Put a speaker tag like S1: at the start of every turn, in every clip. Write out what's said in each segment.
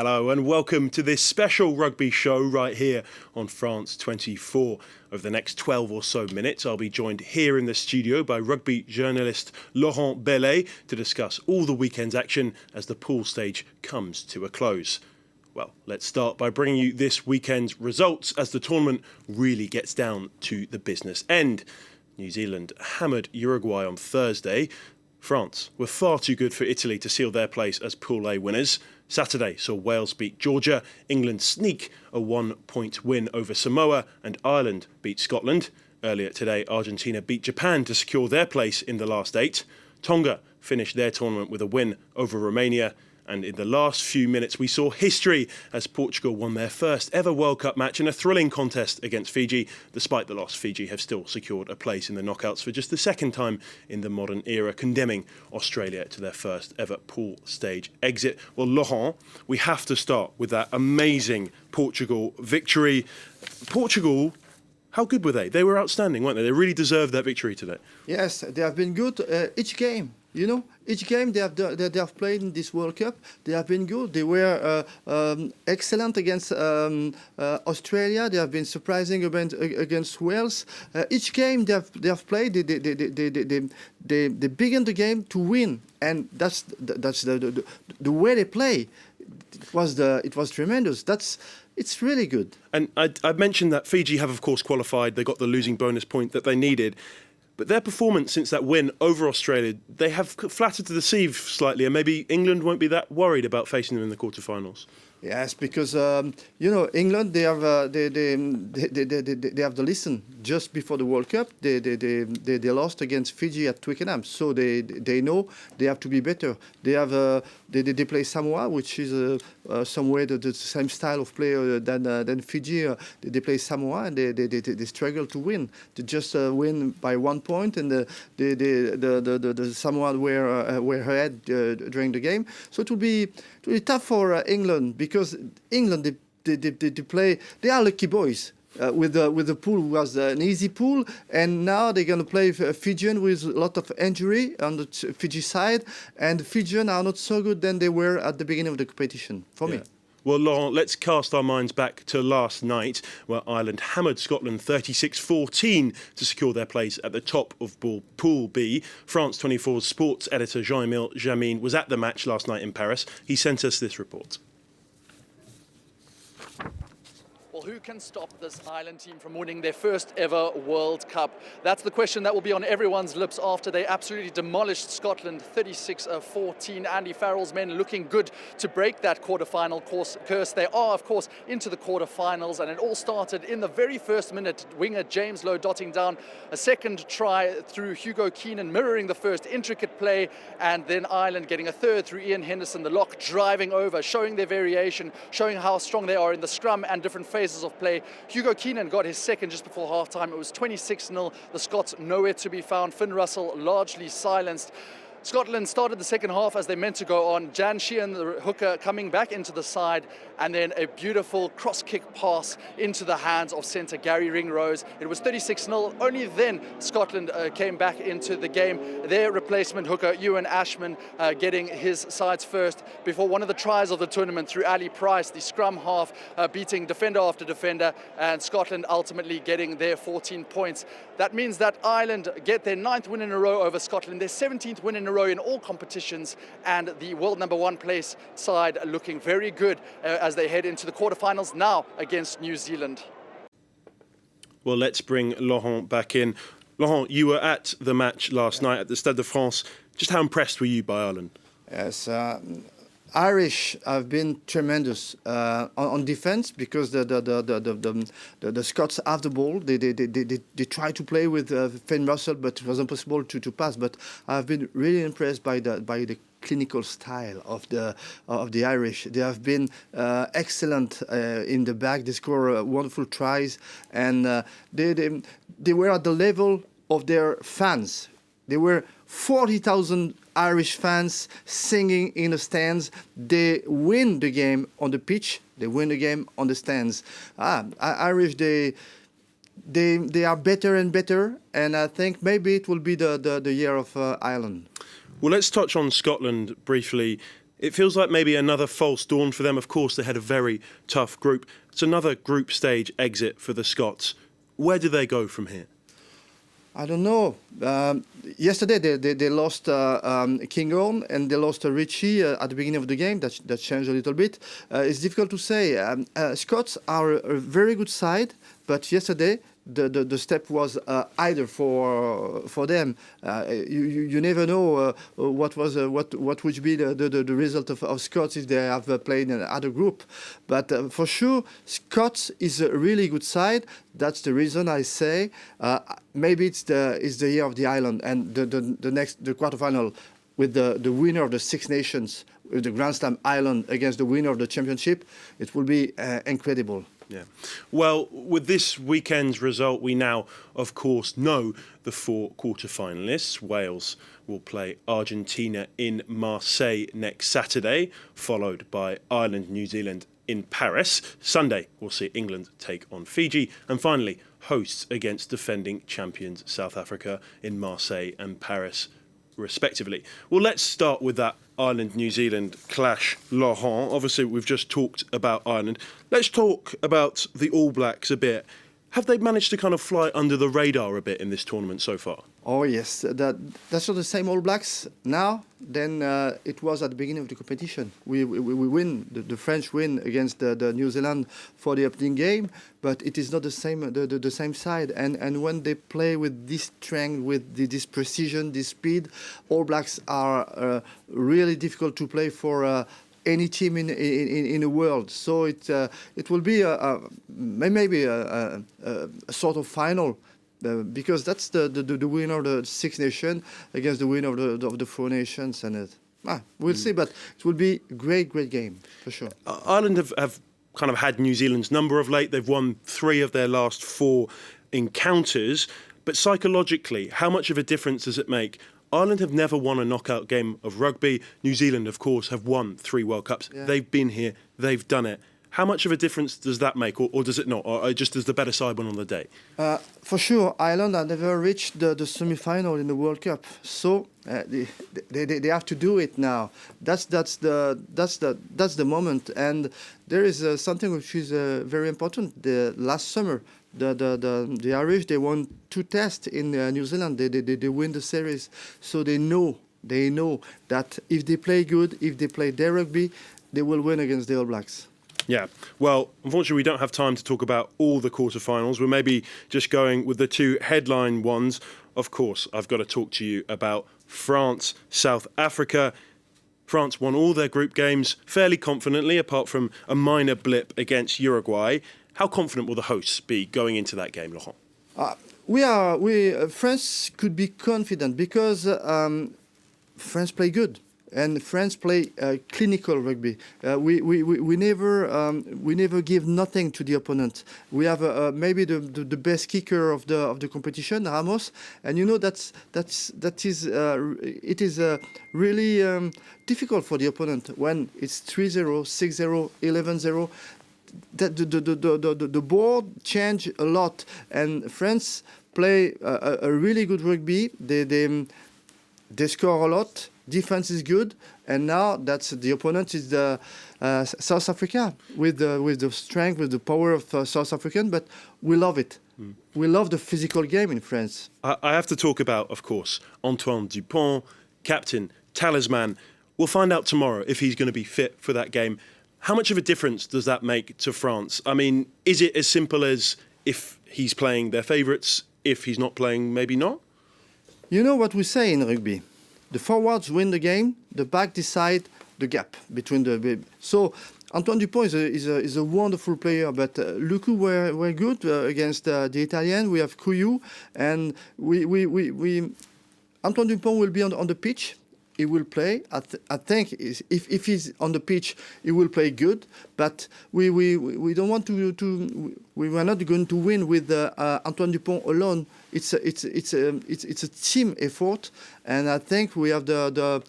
S1: Hello and welcome to this special rugby show right here on France 24. Over the next 12 or so minutes, I'll be joined here in the studio by rugby journalist Laurent Bellet to discuss all the weekend's action as the pool stage comes to a close. Well, let's start by bringing you this weekend's results as the tournament really gets down to the business end. New Zealand hammered Uruguay on Thursday. France were far too good for Italy to seal their place as Pool A winners. Saturday saw Wales beat Georgia, England sneak a 1-point win over Samoa, and Ireland beat Scotland. Earlier today, Argentina beat Japan to secure their place in the last 8. Tonga finished their tournament with a win over Romania. And in the last few minutes, we saw history as Portugal won their first ever World Cup match in a thrilling contest against Fiji. Despite the loss, Fiji have still secured a place in the knockouts for just the second time in the modern era, condemning Australia to their first ever pool stage exit. Well, Laurent, we have to start with that amazing Portugal victory. Portugal, how good were they? They were outstanding, weren't they? They really deserved that victory today.
S2: Yes, they have been good each game. You know, each game they have played in this World Cup, they have been good. They were excellent against Australia. They have been surprising against Wales. Each game they have played, they began the game to win, and that's the way they play. It was tremendous. It's really good.
S1: And I mentioned that Fiji have, of course, qualified. They got the losing bonus point that they needed. But their performance since that win over Australia, they have flattered to deceive slightly, and maybe England won't be that worried about facing them in the quarterfinals.
S2: Yes, because England they have the lesson just before the World Cup. They lost against Fiji at Twickenham, so they know they have to be better. They have they play Samoa, which is somewhere the same style of play than Fiji. They play Samoa and they struggle to win. They just win by 1 point, and the Samoa were ahead during the game. So it will be tough for England, because England they play. They are lucky boys with the pool was an easy pool, and now they're going to play Fijian with a lot of injury on the Fiji side, and Fijian are not so good than they were at the beginning of the competition for me.
S1: Well, Laurent, let's cast our minds back to last night, where Ireland hammered Scotland 36-14 to secure their place at the top of Pool B. France 24's sports editor Jean-Emile Jamin was at the match last night in Paris. He sent us this report.
S3: Well, who can stop this Ireland team from winning their first ever World Cup? That's the question that will be on everyone's lips after they absolutely demolished Scotland 36-14. Andy Farrell's men looking good to break that quarterfinal curse. They are, of course, into the quarterfinals, and it all started in the very first minute. Winger James Lowe dotting down a second try through Hugo Keenan, mirroring the first intricate play, and then Ireland getting a third through Ian Henderson, the lock driving over, showing their variation, showing how strong they are in the scrum and different phases of play. Hugo Keenan got his second just before halftime. It was 26-0. The Scots nowhere to be found. Finn Russell largely silenced. Scotland started the second half as they meant to go on. Jan Sheehan, the hooker, coming back into the side, and then a beautiful cross-kick pass into the hands of centre Gary Ringrose. It was 36-0. Only then Scotland came back into the game. Their replacement hooker, Ewan Ashman, getting his sides first before one of the tries of the tournament through Ali Price, the scrum half, beating defender after defender, and Scotland ultimately getting their 14 points. That means that Ireland get their 9th win in a row over Scotland, their 17th win in a row in all competitions, and the world number 1 place side looking very good as they head into the quarterfinals now against New Zealand.
S1: Well, let's bring Laurent back in. Laurent, you were at the match last night at the Stade de France. Just how impressed were you by Ireland?
S2: Yes, Irish have been tremendous on defense, because the Scots have the ball. They try to play with Finn Russell, but it was impossible to pass. But I've been really impressed by the clinical style of the Irish. They have been excellent in the back. They score wonderful tries, and they were at the level of their fans. There were 40,000 Irish fans singing in the stands. They win the game on the pitch. They win the game on the stands. Irish, they are better and better, and I think maybe it will be the year of Ireland.
S1: Well, let's touch on Scotland briefly. It feels like maybe another false dawn for them. Of course, they had a very tough group. It's another group stage exit for the Scots. Where do they go from here?
S2: I don't know. Yesterday they lost Kinghorn and they lost Richie at the beginning of the game. That changed a little bit. It's difficult to say. Scots are a very good side, but yesterday the step was either for them. You never know what would be the result of Scots if they have played in another group. But for sure, Scots is a really good side. That's the reason I say maybe it's the year of the island and the quarterfinal with the winner of the Six Nations with the Grand Slam Island against the winner of the championship. It will be incredible.
S1: Yeah. Well, with this weekend's result, we now, of course, know the 4 quarter-finalists. Wales will play Argentina in Marseille next Saturday, followed by Ireland, New Zealand in Paris. Sunday, we'll see England take on Fiji. And finally, hosts against defending champions South Africa in Marseille and Paris, respectively. Well, let's start with that Ireland-New Zealand clash, Laurent. Obviously, we've just talked about Ireland. Let's talk about the All Blacks a bit. Have they managed to kind of fly under the radar a bit in this tournament so far?
S2: Oh yes, that's not the same All Blacks now than it was at the beginning of the competition. We win, the French win against the New Zealand for the opening game, but it is not the same the same side. And when they play with this strength, with this precision, this speed, All Blacks are really difficult to play for. Any team in the world, so it will be maybe a sort of final because that's the winner of the Six Nations against the winner of the Four Nations, and we'll see. But it will be a great game for sure.
S1: Ireland have kind of had New Zealand's number of late. They've won 3 of their last 4 encounters, but psychologically, how much of a difference does it make? Ireland have never won a knockout game of rugby. New Zealand, of course, have won 3 World Cups. Yeah. They've been here. They've done it. How much of a difference does that make, or does it not? Or just does the better side win on the day?
S2: For sure, Ireland have never reached the semi-final in the World Cup, so they have to do it now. That's the moment, and there is something which is very important. The last summer, the Irish, they won 2 tests in New Zealand. They win the series, so they know that if they play good, if they play their rugby, they will win against the All Blacks.
S1: Yeah, well, unfortunately, we don't have time to talk about all the quarterfinals. We're maybe just going with the 2 headline ones. Of course, I've got to talk to you about France, South Africa. France won all their group games fairly confidently, apart from a minor blip against Uruguay. How confident will the hosts be going into that game, Laurent?
S2: France could be confident because France play good. And France play clinical rugby. We never give nothing to the opponent. We have maybe the best kicker of the competition, Ramos, and you know it is really difficult for the opponent when it's 3-0, 6-0, 11-0. That the board change a lot, and France play a really good rugby. They score a lot. Defense is good, and now that's the opponent is the South Africa with the strength, with the power of South African. But we love it. We love the physical game in France.
S1: I have to talk about, of course, Antoine Dupont, captain, talisman. We'll find out tomorrow if he's going to be fit for that game. How much of a difference does that make to France? I mean, is it as simple as if he's playing their favourites, if he's not playing, maybe not?
S2: You know what we say in rugby. The forwards win the game, the back decide the gap between the. So Antoine Dupont is a wonderful player, but Lucu were good against the Italian. We have Couillou, and we Antoine Dupont will be on the pitch. He will play. I think if he's on the pitch, he will play good. But we don't want to. We were not going to win with Antoine Dupont alone. It's a team effort, and I think we have the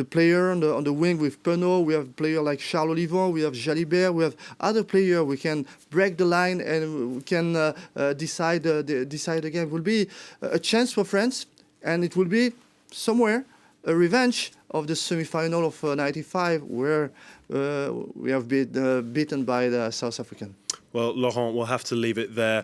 S2: player on the wing with Penaud. We have a player like Charles Olivon. We have Jalibert. We have other players. We can break the line and we can decide the game. It will be a chance for France, and it will be somewhere a revenge of the semi-final of '95, where we have been beaten by the South African.
S1: Well, Laurent, we'll have to leave it there.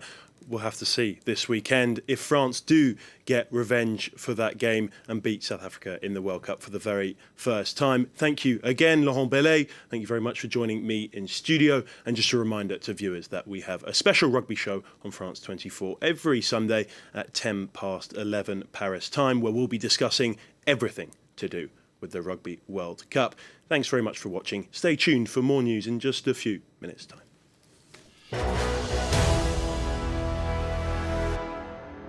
S1: We'll have to see this weekend if France do get revenge for that game and beat South Africa in the World Cup for the very first time. Thank you again, Laurent Bellet. Thank you very much for joining me in studio. And just a reminder to viewers that we have a special rugby show on France 24 every Sunday at 11 Paris time, where we'll be discussing everything to do with the Rugby World Cup. Thanks very much for watching. Stay tuned for more news in just a few minutes' time.